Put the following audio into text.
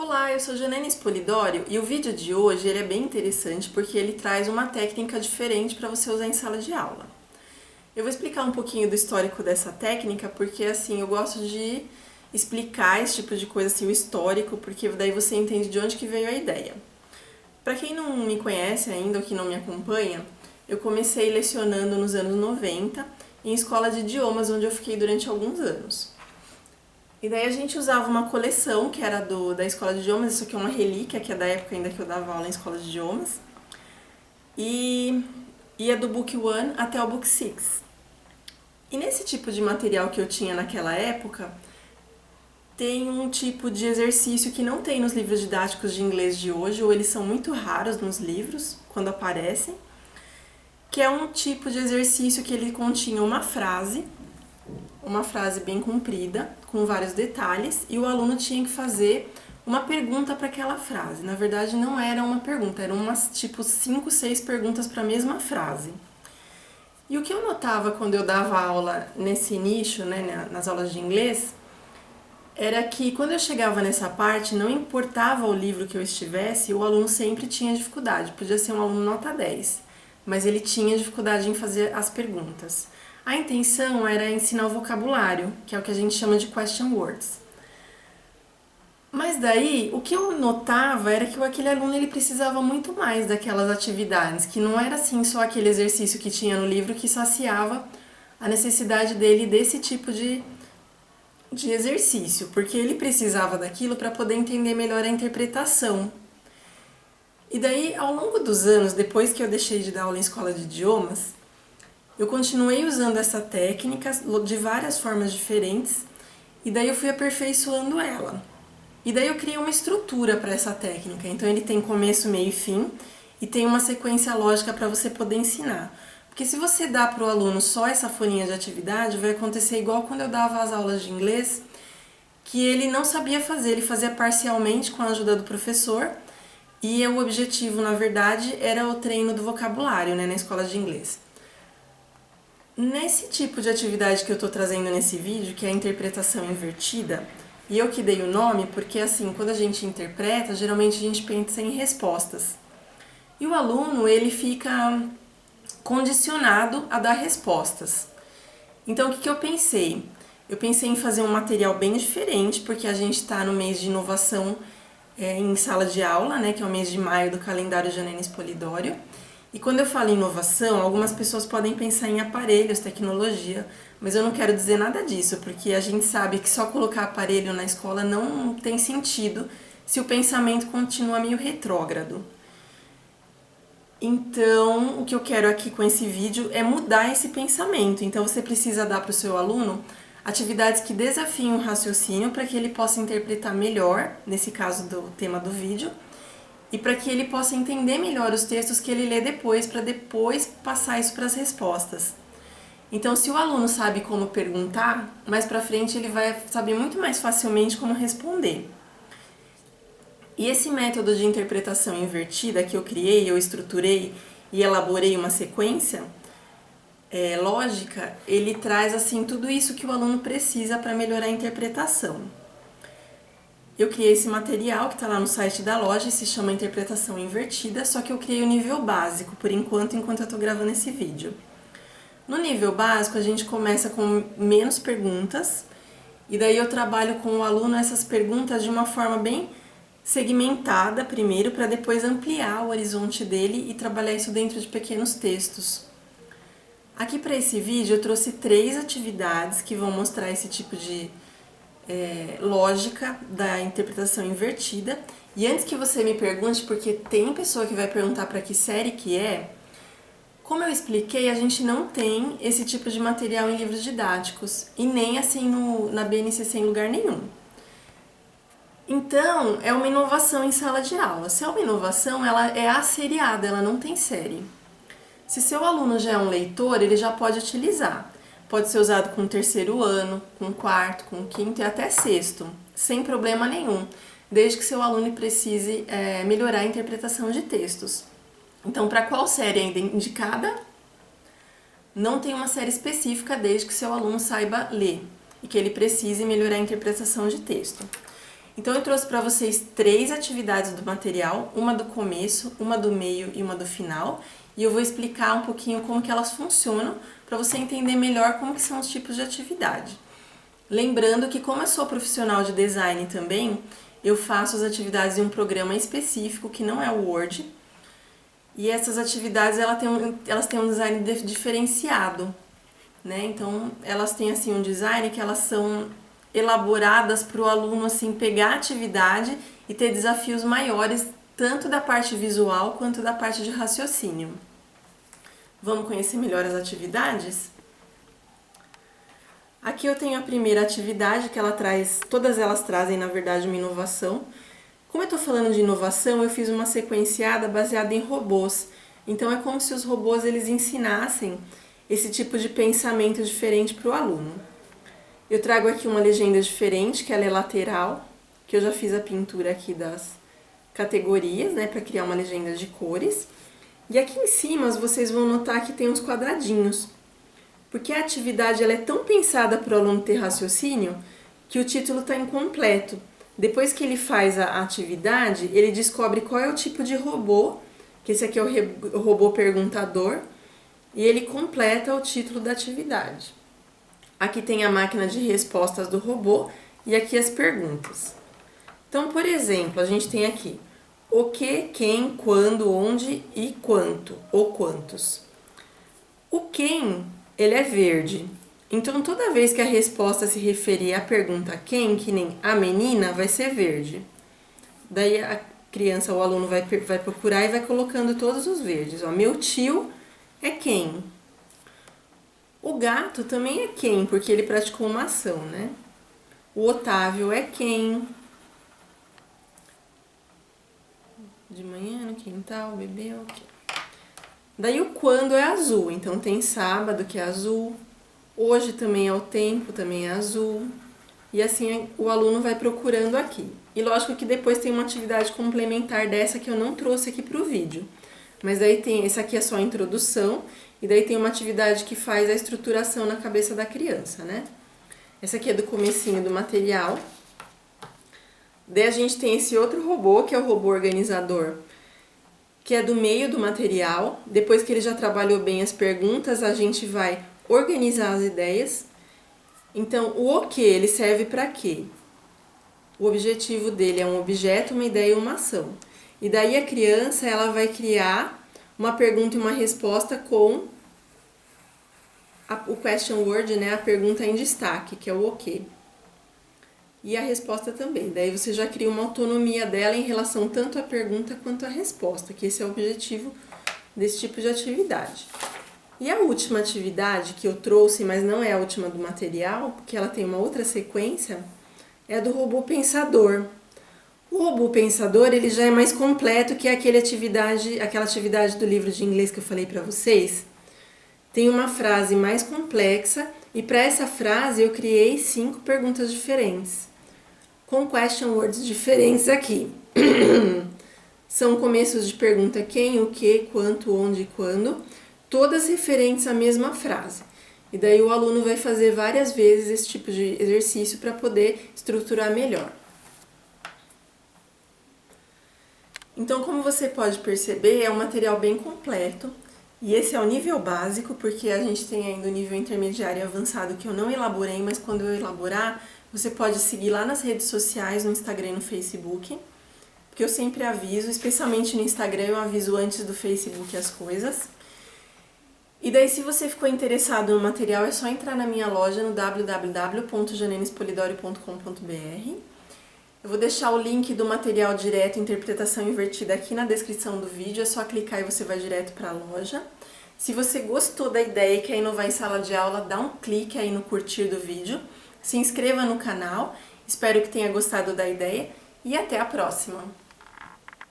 Olá, eu sou Janene Spolidório e o vídeo de hoje ele é bem interessante porque ele traz uma técnica diferente para você usar em sala de aula. Eu vou explicar um pouquinho do histórico dessa técnica porque assim eu gosto de explicar esse tipo de coisa, assim, o histórico, porque daí você entende de onde que veio a ideia. Para quem não me conhece ainda ou que não me acompanha, eu comecei lecionando nos anos 90 em escola de idiomas, onde eu fiquei durante alguns anos. E daí a gente usava uma coleção que era da escola de idiomas, isso aqui é uma relíquia, que é da época ainda que eu dava aula em escola de idiomas. E ia do Book 1 até o Book 6. E nesse tipo de material que eu tinha naquela época, tem um tipo de exercício que não tem nos livros didáticos de inglês de hoje, ou eles são muito raros nos livros, quando aparecem, que é um tipo de exercício que ele continha uma frase bem comprida, com vários detalhes, e o aluno tinha que fazer uma pergunta para aquela frase. Na verdade, não era uma pergunta, eram umas tipo 5, 6 perguntas para a mesma frase. E o que eu notava quando eu dava aula nesse nicho, né, nas aulas de inglês, era que quando eu chegava nessa parte, não importava o livro que eu estivesse, o aluno sempre tinha dificuldade. Podia ser um aluno nota 10, mas ele tinha dificuldade em fazer as perguntas. A intenção era ensinar o vocabulário, que é o que a gente chama de question words. Mas daí, o que eu notava era que aquele aluno ele precisava muito mais daquelas atividades, que não era assim só aquele exercício que tinha no livro que saciava a necessidade dele desse tipo de exercício, porque ele precisava daquilo para poder entender melhor a interpretação. E daí, ao longo dos anos, depois que eu deixei de dar aula em escola de idiomas, eu continuei usando essa técnica de várias formas diferentes e daí eu fui aperfeiçoando ela. E daí eu criei uma estrutura para essa técnica. Então ele tem começo, meio e fim e tem uma sequência lógica para você poder ensinar. Porque se você dá para o aluno só essa folhinha de atividade, vai acontecer igual quando eu dava as aulas de inglês, que ele não sabia fazer, ele fazia parcialmente com a ajuda do professor e o objetivo, na verdade, era o treino do vocabulário, né, na escola de inglês. Nesse tipo de atividade que eu estou trazendo nesse vídeo, que é a interpretação invertida, e eu que dei o nome porque, assim, quando a gente interpreta, geralmente a gente pensa em respostas. E o aluno, ele fica condicionado a dar respostas. Então, o que eu pensei? Eu pensei em fazer um material bem diferente, porque a gente está no mês de inovação em sala de aula, né, que é o mês de maio do calendário Janene Spolidório. E quando eu falo em inovação, algumas pessoas podem pensar em aparelhos, tecnologia, mas eu não quero dizer nada disso, porque a gente sabe que só colocar aparelho na escola não tem sentido se o pensamento continua meio retrógrado. Então, o que eu quero aqui com esse vídeo é mudar esse pensamento. Então, você precisa dar para o seu aluno atividades que desafiem o raciocínio para que ele possa interpretar melhor, nesse caso do tema do vídeo, e para que ele possa entender melhor os textos que ele lê depois, para depois passar isso para as respostas. Então, se o aluno sabe como perguntar, mais para frente ele vai saber muito mais facilmente como responder. E esse método de interpretação invertida que eu criei, eu estruturei e elaborei uma sequência lógica, ele traz assim tudo isso que o aluno precisa para melhorar a interpretação. Eu criei esse material que está lá no site da loja e se chama Interpretação Invertida, só que eu criei o nível básico, por enquanto eu estou gravando esse vídeo. No nível básico, a gente começa com menos perguntas, e daí eu trabalho com o aluno essas perguntas de uma forma bem segmentada primeiro, para depois ampliar o horizonte dele e trabalhar isso dentro de pequenos textos. Aqui para esse vídeo eu trouxe 3 atividades que vão mostrar esse tipo de lógica da interpretação invertida. E antes que você me pergunte, porque tem pessoa que vai perguntar para que série que é, como eu expliquei, a gente não tem esse tipo de material em livros didáticos e nem assim na BNCC em lugar nenhum. Então, é uma inovação em sala de aula. Se é uma inovação, ela é asseriada, ela não tem série. Se seu aluno já é um leitor, ele já pode utilizar. Pode ser usado com o 3º ano, com o 4º, com o 5º e até 6º, sem problema nenhum, desde que seu aluno precise melhorar a interpretação de textos. Então, para qual série é indicada? Não tem uma série específica, desde que seu aluno saiba ler e que ele precise melhorar a interpretação de texto. Então eu trouxe para vocês 3 atividades do material, uma do começo, uma do meio e uma do final, e eu vou explicar um pouquinho como que elas funcionam para você entender melhor como que são os tipos de atividade. Lembrando que como eu sou profissional de design também, eu faço as atividades em um programa específico que não é o Word, e essas atividades elas têm um design diferenciado, né? Então elas têm assim um design que elas são elaboradas para o aluno assim pegar a atividade e ter desafios maiores tanto da parte visual quanto da parte de raciocínio. Vamos conhecer melhor as atividades? Aqui eu tenho a primeira atividade que ela traz, todas elas trazem na verdade uma inovação. Como eu estou falando de inovação, eu fiz uma sequenciada baseada em robôs. Então é como se os robôs eles ensinassem esse tipo de pensamento diferente para o aluno. Eu trago aqui uma legenda diferente, que ela é lateral, que eu já fiz a pintura aqui das categorias, né, para criar uma legenda de cores. E aqui em cima vocês vão notar que tem uns quadradinhos, porque a atividade ela é tão pensada para o aluno ter raciocínio que o título está incompleto. Depois que ele faz a atividade, ele descobre qual é o tipo de robô, que esse aqui é o robô perguntador, e ele completa o título da atividade. Aqui tem a máquina de respostas do robô e aqui as perguntas. Então, por exemplo, a gente tem aqui o que, quem, quando, onde e quanto ou quantos. O quem, ele é verde. Então, toda vez que a resposta se referir à pergunta quem, que nem a menina, vai ser verde. Daí a criança, o aluno vai procurar e vai colocando todos os verdes. Ó, meu tio é quem? O gato também é quem, porque ele praticou uma ação, né? O Otávio é quem? De manhã, no quintal, bebeu, ok. Daí o quando é azul, então tem sábado que é azul, hoje também é o tempo, também é azul. E assim o aluno vai procurando aqui. E lógico que depois tem uma atividade complementar dessa que eu não trouxe aqui para o vídeo. Mas daí tem, esse aqui é só a introdução, e daí tem uma atividade que faz a estruturação na cabeça da criança, né? Essa aqui é do comecinho do material. Daí a gente tem esse outro robô, que é o robô organizador, que é do meio do material. Depois que ele já trabalhou bem as perguntas, a gente vai organizar as ideias. Então, o que ele serve para quê? O objetivo dele é um objeto, uma ideia e uma ação. E daí a criança ela vai criar uma pergunta e uma resposta com o question word, né, a pergunta em destaque, que é o que. E a resposta também. Daí você já cria uma autonomia dela em relação tanto à pergunta quanto à resposta, que esse é o objetivo desse tipo de atividade. E a última atividade que eu trouxe, mas não é a última do material, porque ela tem uma outra sequência, é a do robô pensador. O robô pensador ele já é mais completo que aquela atividade do livro de inglês que eu falei para vocês. Tem uma frase mais complexa e para essa frase eu criei 5 perguntas diferentes, com question words diferentes aqui. São começos de pergunta quem, o que, quanto, onde e quando, todas referentes à mesma frase. E daí o aluno vai fazer várias vezes esse tipo de exercício para poder estruturar melhor. Então, como você pode perceber, é um material bem completo. E esse é o nível básico, porque a gente tem ainda o nível intermediário e avançado que eu não elaborei, mas quando eu elaborar, você pode seguir lá nas redes sociais, no Instagram e no Facebook, porque eu sempre aviso, especialmente no Instagram, eu aviso antes do Facebook as coisas. E daí, se você ficou interessado no material, é só entrar na minha loja no www.janenespolidorio.com.br. Eu vou deixar o link do material direto Interpretação Invertida aqui na descrição do vídeo, é só clicar e você vai direto para a loja. Se você gostou da ideia e quer inovar em sala de aula, dá um clique aí no curtir do vídeo, se inscreva no canal, espero que tenha gostado da ideia e até a próxima!